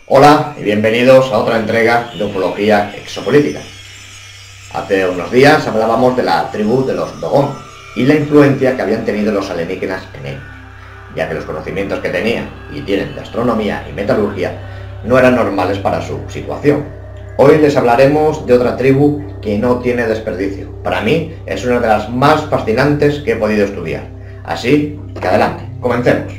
Hola y bienvenidos a otra entrega de Ufología Exopolítica. Hace unos días hablábamos de la tribu de los Dogon y la influencia que habían tenido los alienígenas en ellos, ya que los conocimientos que tenían y tienen de astronomía y metalurgia no eran normales para su situación. Hoy les hablaremos de otra tribu que no tiene desperdicio. Para mí es una de las más fascinantes que he podido estudiar. Así que adelante, comencemos.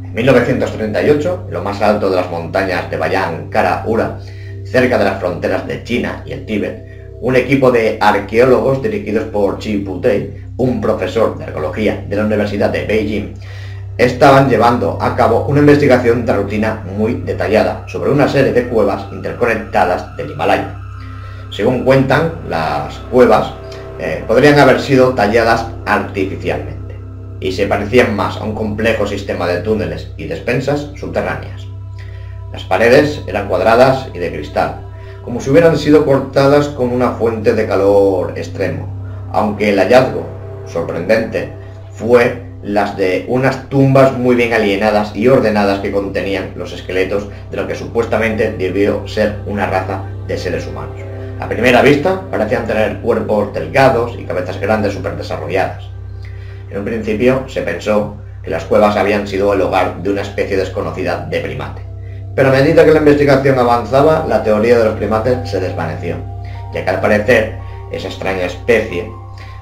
En 1938, en lo más alto de las montañas de Bayan Kara Ura, cerca de las fronteras de China y el Tíbet, un equipo de arqueólogos dirigidos por Chi Putei, un profesor de arqueología de la Universidad de Beijing, estaban llevando a cabo una investigación de rutina muy detallada sobre una serie de cuevas interconectadas del Himalaya. Según cuentan, las cuevas podrían haber sido talladas artificialmente y se parecían más a un complejo sistema de túneles y despensas subterráneas. Las paredes eran cuadradas y de cristal, como si hubieran sido cortadas con una fuente de calor extremo, aunque el hallazgo sorprendente fue las de unas tumbas muy bien alienadas y ordenadas que contenían los esqueletos de lo que supuestamente debió ser una raza de seres humanos. A primera vista parecían tener cuerpos delgados y cabezas grandes súper desarrolladas. En un principio se pensó que las cuevas habían sido el hogar de una especie desconocida de primate, pero a medida que la investigación avanzaba, la teoría de los primates se desvaneció, ya que al parecer esa extraña especie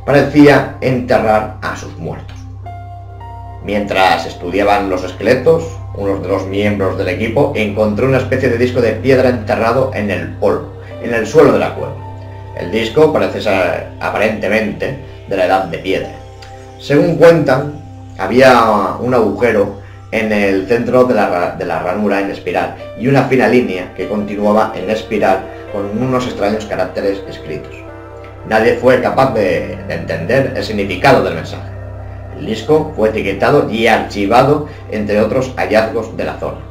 parecía enterrar a sus muertos. Mientras estudiaban los esqueletos, uno de los miembros del equipo encontró una especie de disco de piedra enterrado en el polvo, en el suelo de la cueva. El disco parece ser aparentemente de la edad de piedra. Según cuentan, había un agujero en el centro de la ranura en espiral y una fina línea que continuaba en espiral con unos extraños caracteres escritos. Nadie fue capaz de entender el significado del mensaje. El disco fue etiquetado y archivado entre otros hallazgos de la zona.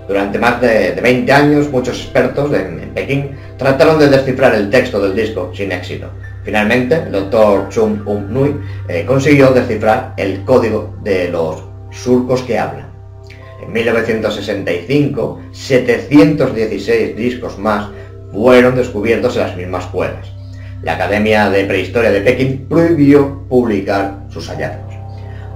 Durante más de 20 años, muchos expertos en Pekín trataron de descifrar el texto del disco sin éxito. Finalmente, el doctor Chung Nui consiguió descifrar el código de los surcos que hablan. En 1965, 716 discos más fueron descubiertos en las mismas cuevas. La Academia de Prehistoria de Pekín prohibió publicar sus hallazgos.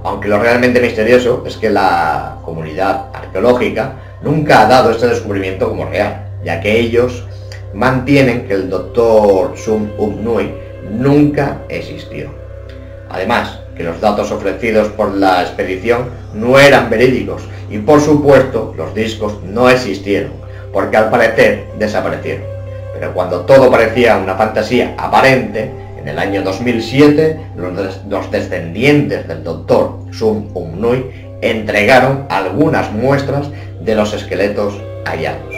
Aunque lo realmente misterioso es que la comunidad arqueológica nunca ha dado este descubrimiento como real, ya que ellos mantienen que el doctor Chung Nui nunca existió. Además, que los datos ofrecidos por la expedición no eran verídicos y, por supuesto, los discos no existieron, porque al parecer desaparecieron. Pero cuando todo parecía una fantasía aparente, en el año 2007, los descendientes del doctor Chung Nui entregaron algunas muestras de los esqueletos hallados.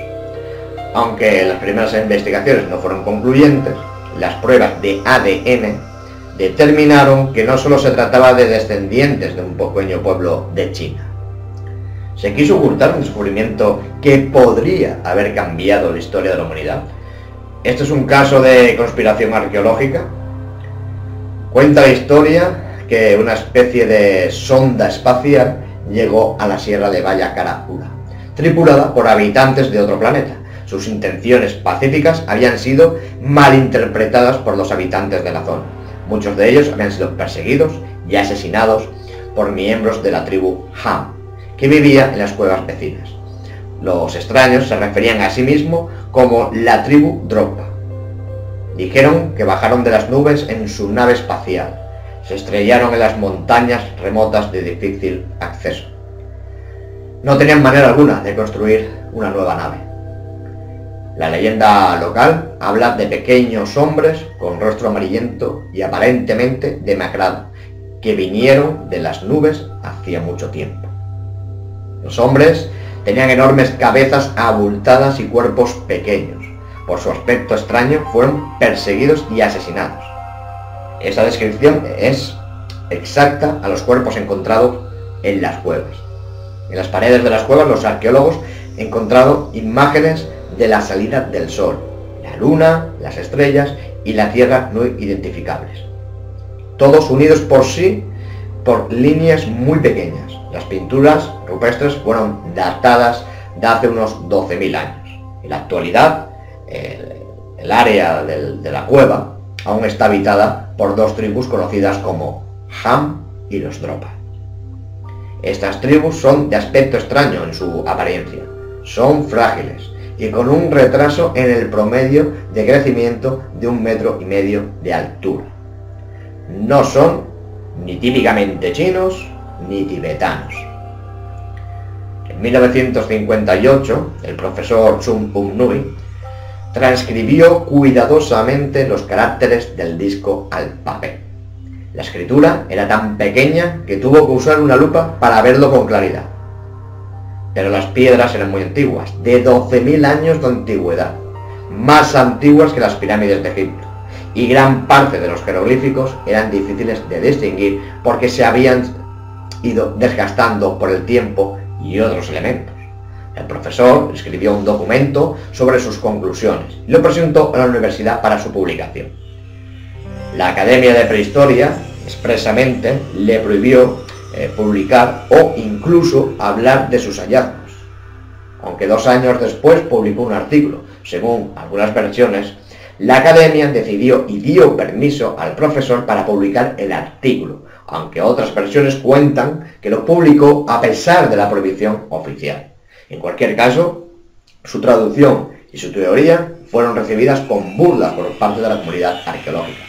Aunque las primeras investigaciones no fueron concluyentes, las pruebas de ADN determinaron que no solo se trataba de descendientes de un pequeño pueblo de China. Se quiso ocultar un descubrimiento que podría haber cambiado la historia de la humanidad. ¿Esto es un caso de conspiración arqueológica? Cuenta la historia que una especie de sonda espacial llegó a la sierra de Bayan Kara Ura, tripulada por habitantes de otro planeta. Sus intenciones pacíficas habían sido malinterpretadas por los habitantes de la zona. Muchos de ellos habían sido perseguidos y asesinados por miembros de la tribu Han, que vivía en las cuevas vecinas. Los extraños se referían a sí mismos como la tribu Drogba. Dijeron que bajaron de las nubes en su nave espacial. Se estrellaron en las montañas remotas de difícil acceso. No tenían manera alguna de construir una nueva nave. La leyenda local habla de pequeños hombres con rostro amarillento y aparentemente demacrado, que vinieron de las nubes hacía mucho tiempo. Los hombres tenían enormes cabezas abultadas y cuerpos pequeños. Por su aspecto extraño fueron perseguidos y asesinados. Esa descripción es exacta a los cuerpos encontrados en las cuevas. En las paredes de las cuevas los arqueólogos han encontrado imágenes de la salida del sol, la luna, las estrellas y la tierra no identificables. Todos unidos por líneas muy pequeñas. Las pinturas rupestres fueron datadas de hace unos 12.000 años. En la actualidad, el área de la cueva aún está habitada por dos tribus conocidas como Ham y los Dropa. Estas tribus son de aspecto extraño en su apariencia, son frágiles y con un retraso en el promedio de crecimiento de 1,5 metros de altura. No son ni típicamente chinos ni tibetanos. En 1958, el profesor Chung Un-Nui transcribió cuidadosamente los caracteres del disco al papel. La escritura era tan pequeña que tuvo que usar una lupa para verlo con claridad. Pero las piedras eran muy antiguas, de 12.000 años de antigüedad, más antiguas que las pirámides de Egipto, y gran parte de los jeroglíficos eran difíciles de distinguir porque se habían ido desgastando por el tiempo y otros elementos. El profesor escribió un documento sobre sus conclusiones y lo presentó a la universidad para su publicación. La Academia de Prehistoria expresamente le prohibió publicar o incluso hablar de sus hallazgos, aunque 2 años después publicó un artículo. Según algunas versiones, la Academia decidió y dio permiso al profesor para publicar el artículo, aunque otras versiones cuentan que lo publicó a pesar de la prohibición oficial. En cualquier caso, su traducción y su teoría fueron recibidas con burla por parte de la comunidad arqueológica.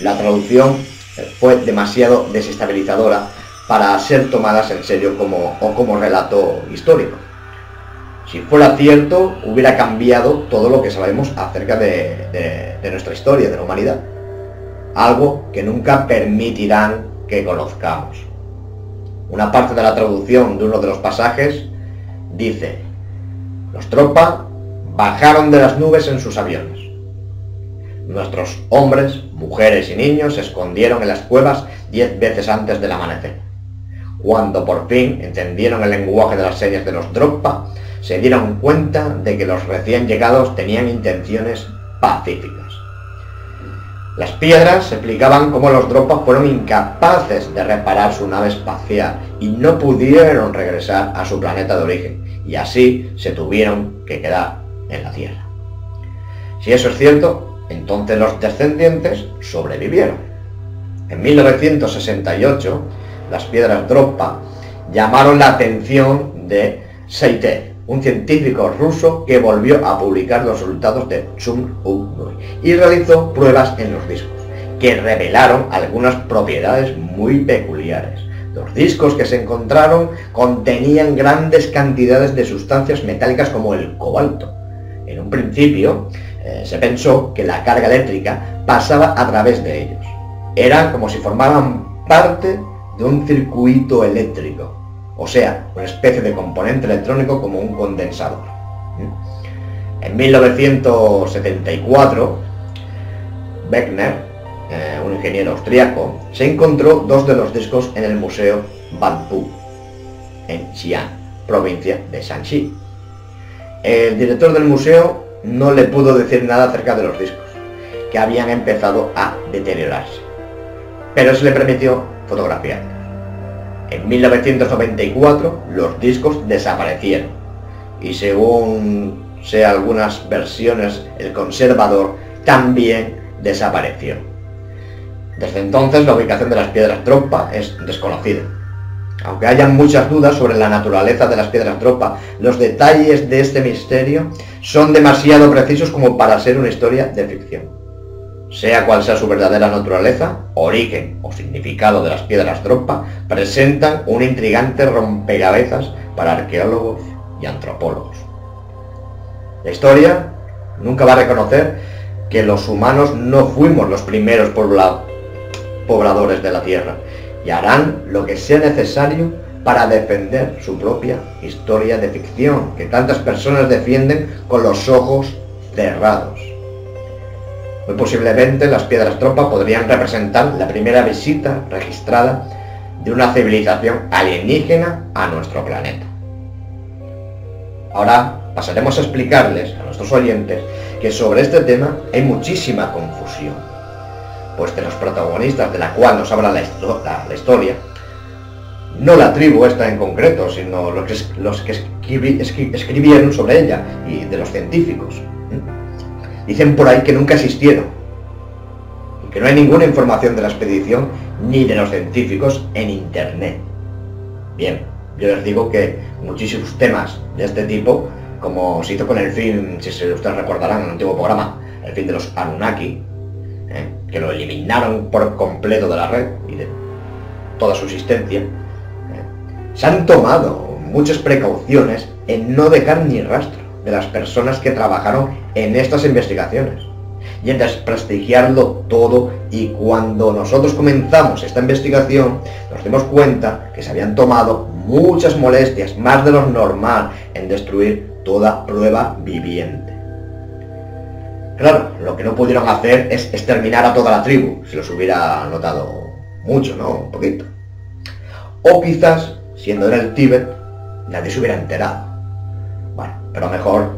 La traducción fue demasiado desestabilizadora para ser tomadas en serio como relato histórico. Si fuera cierto, hubiera cambiado todo lo que sabemos acerca de nuestra historia, de la humanidad. Algo que nunca permitirán que conozcamos. Una parte de la traducción de uno de los pasajes dice: los Dropa bajaron de las nubes en sus aviones. Nuestros hombres, mujeres y niños se escondieron en las cuevas 10 veces antes del amanecer. Cuando por fin entendieron el lenguaje de las señas de los Dropa, se dieron cuenta de que los recién llegados tenían intenciones pacíficas. Las piedras explicaban cómo los Dropa fueron incapaces de reparar su nave espacial y no pudieron regresar a su planeta de origen, y así se tuvieron que quedar en la Tierra. Si eso es cierto, entonces los descendientes sobrevivieron. En 1968, las piedras Dropa llamaron la atención de Seitei, un científico ruso que volvió a publicar los resultados de Chung Un-Nui y realizó pruebas en los discos, que revelaron algunas propiedades muy peculiares. Los discos que se encontraron contenían grandes cantidades de sustancias metálicas como el cobalto. En un principio, se pensó que la carga eléctrica pasaba a través de ellos. Eran como si formaban parte de un circuito eléctrico, o sea, una especie de componente electrónico como un condensador. En 1974, Beckner, un ingeniero austriaco, se encontró 2 de los discos en el Museo Banpu, en Xi'an, provincia de Shanxi. El director del museo no le pudo decir nada acerca de los discos, que habían empezado a deteriorarse, pero se le permitió fotografiarlos. En 1994 los discos desaparecieron y, según algunas versiones, el conservador también desapareció. Desde entonces la ubicación de las piedras Dropa es desconocida. Aunque hayan muchas dudas sobre la naturaleza de las piedras Dropa, los detalles de este misterio son demasiado precisos como para ser una historia de ficción. Sea cual sea su verdadera naturaleza, origen o significado de las piedras Dropa, presentan un intrigante rompecabezas para arqueólogos y antropólogos. La historia nunca va a reconocer que los humanos no fuimos los primeros pobladores de la Tierra, y harán lo que sea necesario para defender su propia historia de ficción, que tantas personas defienden con los ojos cerrados. Muy posiblemente las piedras Dropa podrían representar la primera visita registrada de una civilización alienígena a nuestro planeta. Ahora pasaremos a explicarles a nuestros oyentes que sobre este tema hay muchísima confusión, pues de los protagonistas de la cual nos habla la historia, No la tribu esta en concreto, sino los que escribieron sobre ella y de los científicos. Dicen por ahí que nunca existieron y que no hay ninguna información de la expedición ni de los científicos en internet. Bien, yo les digo que muchísimos temas de este tipo, como se hizo con el film, si ustedes recordarán en un antiguo programa, el film de los Anunnaki, que lo eliminaron por completo de la red y de toda su existencia, se han tomado muchas precauciones en no dejar ni rastro de las personas que trabajaron en estas investigaciones y en desprestigiarlo todo, y cuando nosotros comenzamos esta investigación nos dimos cuenta que se habían tomado muchas molestias, más de lo normal, en destruir toda prueba viviente. Claro, lo que no pudieron hacer es exterminar a toda la tribu, si los hubiera notado mucho, ¿no? Un poquito. O quizás, siendo en el Tíbet, nadie se hubiera enterado. Bueno, pero mejor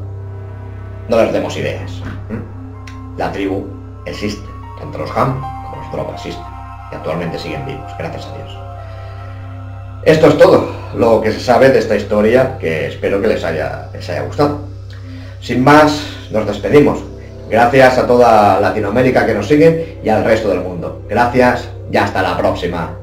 no les demos ideas. La tribu existe, tanto los Han como los Dropa existen, y actualmente siguen vivos, gracias a Dios. Esto es todo lo que se sabe de esta historia, que espero que les haya gustado. Sin más, nos despedimos. Gracias a toda Latinoamérica que nos sigue y al resto del mundo. Gracias y hasta la próxima.